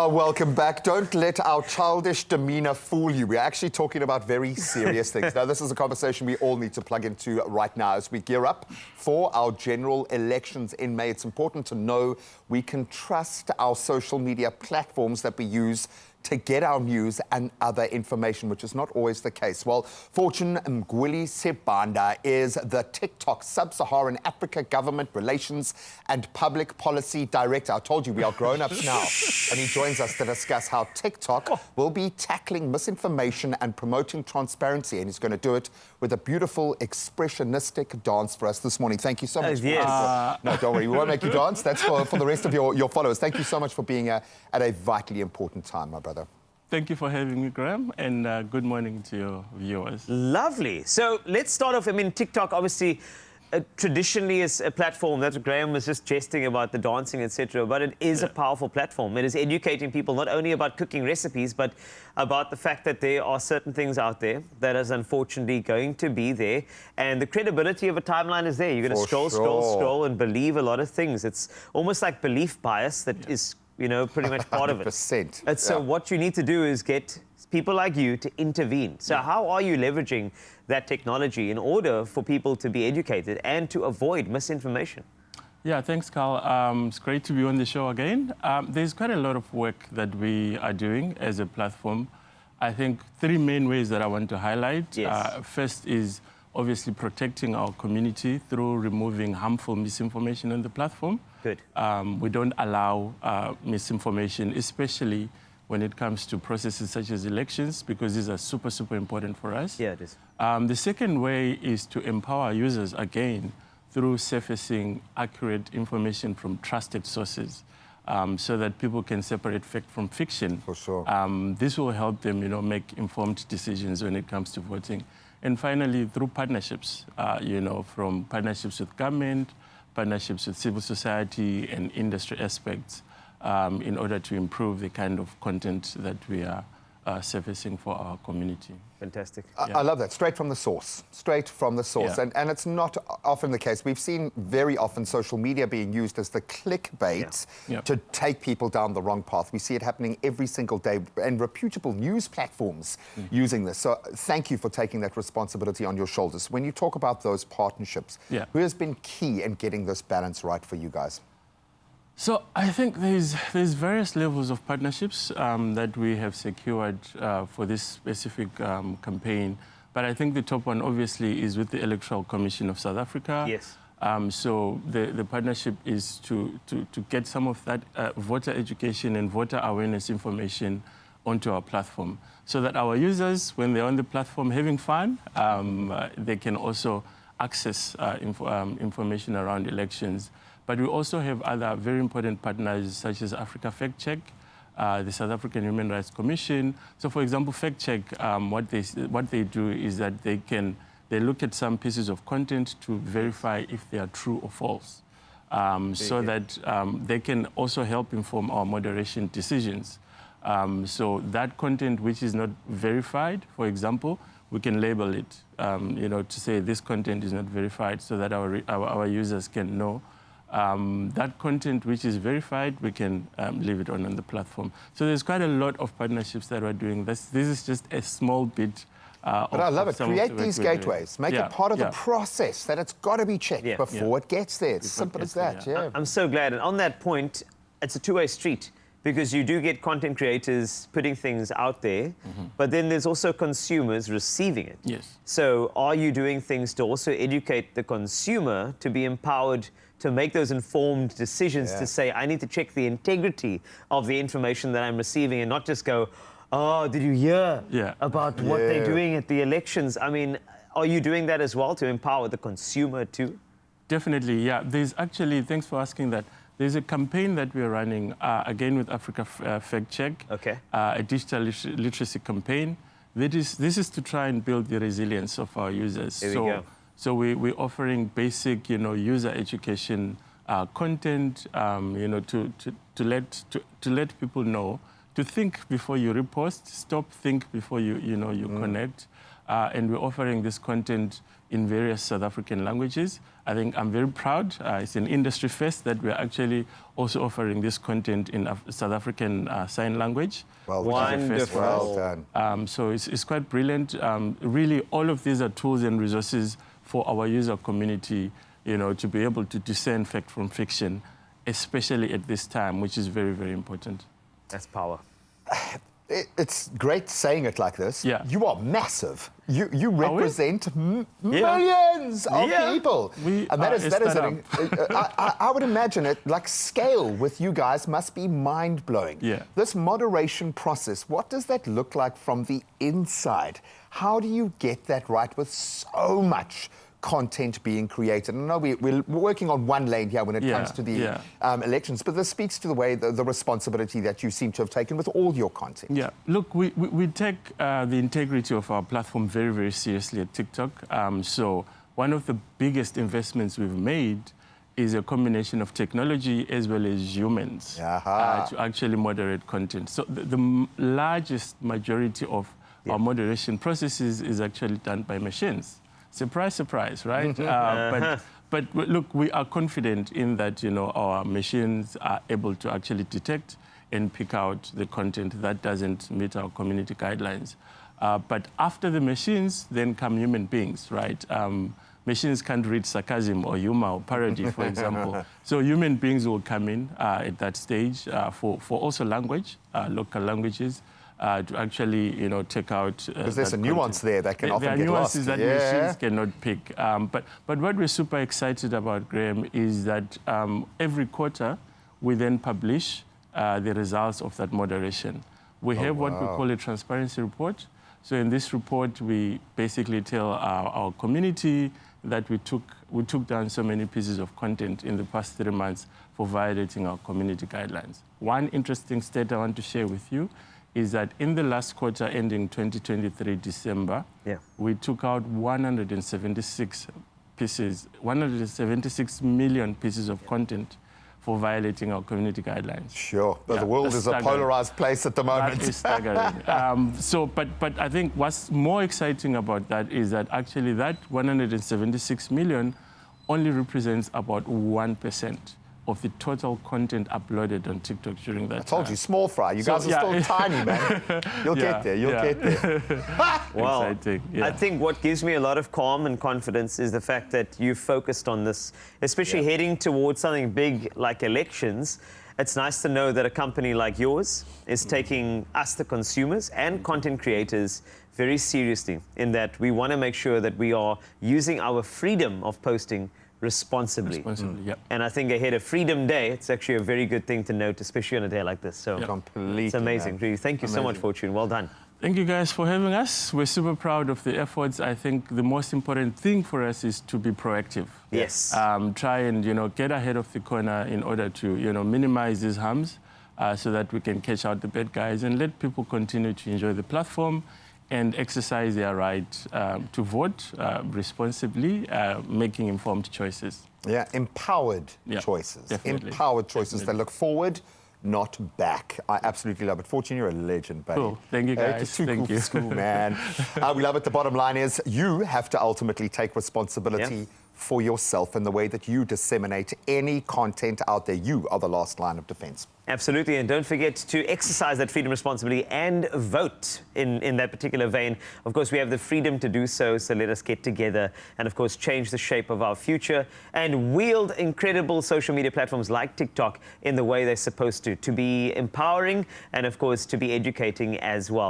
Welcome back. Don't let our childish demeanor fool you. We're actually talking about very serious things. Now, this is a conversation we all need to plug into right now as we gear up for our general elections in May. It's important to know we can trust our social media platforms that we use to get our news and other information, which is not always the case. Well, Fortune Mgwili Sibanda is the TikTok Sub-Saharan Africa Government Relations and Public Policy Director. I told you we are grown-ups now. And he joins us to discuss how TikTok will be tackling misinformation and promoting transparency. And he's going to do it with a beautiful expressionistic dance for us this morning. Thank you so much. Yes. No, don't worry. We won't make you dance. That's for the rest of your followers. Thank you so much for being at a vitally important time, my brother. Thank you for having me, Graham, and good morning to your viewers. Lovely. So let's start off. I mean, TikTok obviously traditionally is a platform that Graham was just jesting about the dancing, etc. But it is a powerful platform. It is educating people not only about cooking recipes, but about the fact that there are certain things out there that is unfortunately going to be there. And the credibility of a timeline is there. You're going to scroll and believe a lot of things. It's almost like belief bias that is, you know, pretty much part of it. 100%. And so what you need to do is get people like you to intervene. So how are you leveraging that technology in order for people to be educated and to avoid misinformation? Yeah, thanks, Carl. It's great to be on the show again. There's quite a lot of work that we are doing as a platform. I think three main ways that I want to highlight. Yes. First is obviously protecting our community through removing harmful misinformation on the platform. Good. We don't allow misinformation, especially when it comes to processes such as elections, because these are super, super important for us. Yeah, it is. The second way is to empower users, again, through surfacing accurate information from trusted sources, so that people can separate fact from fiction. For sure. This will help them, you know, make informed decisions when it comes to voting. And finally, through partnerships, you know, from partnerships with government, partnerships with civil society and industry aspects, in order to improve the kind of content that we are surfacing for our community. Fantastic. I love that. Straight from the source. Straight from the source. Yeah. And it's not often the case. We've seen very often social media being used as the clickbait to take people down the wrong path. We see it happening every single day, and reputable news platforms using this. So thank you for taking that responsibility on your shoulders. When you talk about those partnerships, who has been key in getting this balance right for you guys? So I think there's various levels of partnerships that we have secured for this specific campaign. But I think the top one, obviously, is with the Electoral Commission of South Africa. Yes. So the partnership is to get some of that voter education and voter awareness information onto our platform, so that our users, when they're on the platform having fun, they can also access information around elections. But we also have other very important partners, such as Africa Fact Check, the South African Human Rights Commission. So, for example, Fact Check, what they do is that they look at some pieces of content to verify if they are true or false, so that they can also help inform our moderation decisions. So that content which is not verified, for example, we can label it, you know, to say this content is not verified, so that our users can know. That content which is verified, we can leave it on the platform. So there's quite a lot of partnerships that we're doing. This is just a small bit. But I love it. Create these gateways. Make it part of the process, that it's got to be checked before it gets there. It's simple as that. I'm so glad. And on that point, it's a two-way street, because you do get content creators putting things out there, but then there's also consumers receiving it. Yes. So are you doing things to also educate the consumer to be empowered to make those informed decisions, to say, I need to check the integrity of the information that I'm receiving, and not just go, oh, did you hear about what they're doing at the elections? I mean, are you doing that as well to empower the consumer too? Definitely, yeah. There's actually, thanks for asking that. There's a campaign that we're running, again with Africa Fact Check, a digital literacy campaign. This is to try and build the resilience of our users. There we go. So we're offering basic, you know, user education content, you know, to let people know to think before you repost, think before you connect. and we're offering this content in various South African languages. I think I'm very proud. It's an industry first that we're actually also offering this content in South African Sign Language. Well, wonderful. Well done. So it's quite brilliant. Really, all of these are tools and resources for our user community, to be able to discern fact from fiction, especially at this time, which is very, very important. That's power. It's great saying it like this. Yeah. You are massive. You represent millions of people. And that is I would imagine it, like, scale with you guys must be mind-blowing. Yeah. This moderation process, what does that look like from the inside? How do you get that right with so much content being created? I know we're working on one lane here when it comes to the elections, but this speaks to the way, the responsibility that you seem to have taken with all your content. Yeah, look, we take the integrity of our platform very, very seriously at TikTok. So one of the biggest investments we've made is a combination of technology as well as humans to actually moderate content. So the largest majority of our moderation processes is actually done by machines. Surprise, surprise, right? But look, we are confident in that, our machines are able to actually detect and pick out the content that doesn't meet our community guidelines. But after the machines, then come human beings, right? Machines can't read sarcasm or humor or parody, for example. So human beings will come in at that stage for also language, local languages, to actually, take out... Because there's a nuance there that can often get lost. There are nuances that machines cannot pick. But what we're super excited about, Graham, is that every quarter we then publish the results of that moderation. We have what we call a transparency report. So in this report, we basically tell our community that we took down so many pieces of content in the past 3 months for violating our community guidelines. One interesting stat I want to share with you is that in the last quarter ending 2023 December, we took out 176 million pieces of content for violating our community guidelines. Sure, but the world is a polarized place at the moment. That is staggering. But I think what's more exciting about that is that actually that 176 million only represents about 1% of the total content uploaded on TikTok during that time. I told you, small fry. You guys are still tiny, man. You'll get there. You'll get there. Well, exciting. I think what gives me a lot of calm and confidence is the fact that you've focused on this, especially heading towards something big like elections. It's nice to know that a company like yours is taking us, the consumers, and content creators very seriously, in that we want to make sure that we are using our freedom of posting responsibly. And I think ahead of Freedom Day, it's actually a very good thing to note, especially on a day like this. So it's amazing. Really, thank you so much, Fortune. Well done. Thank you guys for having us. We're super proud of the efforts. I think the most important thing for us is to be proactive. Yes. Try and get ahead of the corner in order to minimize these harms, so that we can catch out the bad guys and let people continue to enjoy the platform and exercise their right to vote responsibly, making informed choices. Yeah, empowered choices. Definitely. Empowered choices that look forward, not back. I absolutely love it. Fortune, you're a legend, buddy. Cool. Thank you, guys. Thank you. School, man. We love it. The bottom line is you have to ultimately take responsibility for yourself and the way that you disseminate any content out there. You are the last line of defense. Absolutely, and don't forget to exercise that freedom responsibly and vote in that particular vein. Of course, we have the freedom to do so, so let us get together and, of course, change the shape of our future and wield incredible social media platforms like TikTok in the way they're supposed to be empowering and, of course, to be educating as well.